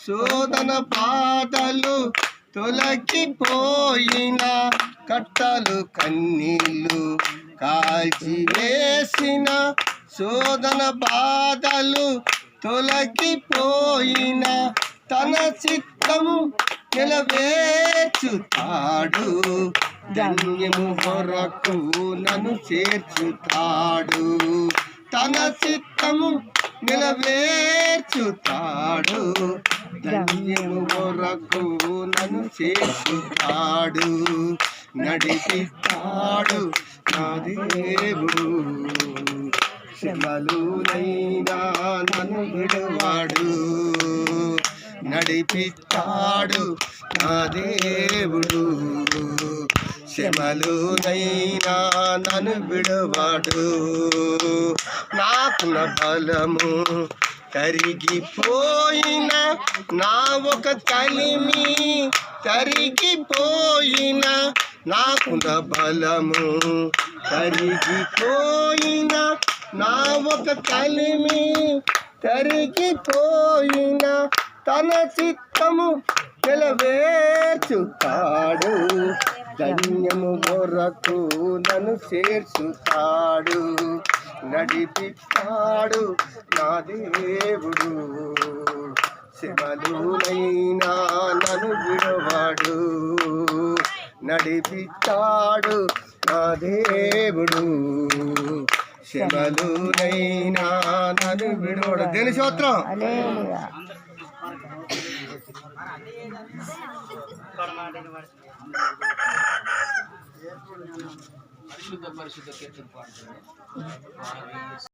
శోధన బాధలు తొలగిపోయిన కట్టలు కన్నీళ్ళు కాల్చివేసిన శోధన బాధలు తొలగిపోయిన తన చిత్తము నెలవేర్చుతాడు ధన్యము కొరకు నన్ను చేర్చుతాడు తన చిత్తము నెలవేర్చుతాడు ధన్యము కొరకు నన్ను చేర్చుతాడు నడిపిస్తాడు నా దేవుడు శ్రమలునైనా నన్ను విడువాడు నడిపిస్తాడు నా దేవుడు శ్రమలునైనా నన్ను విడువాడు నాకున్న బలము తరిగిపోయిన నా ఒక కలిమి తరిగిపోయిన నాకున్న బలము తరిగిపోయిన నా ఒక కలిమి తరిగిపోయిన తన చిత్తము నెలవేర్చుతాడు ధన్యము కొరకు నన్ను చేర్చుతాడు నడిపిస్తాడు నా దేవుడు శ్రమలునైనా నన్ను విడువాడు నడిపిస్తాడు నా దేవుడు శ్రమలునైనా నన్ను విడువాడు దేని స్తోత్రం పరిశుద్ధ కీర్తన పాడుతుంది.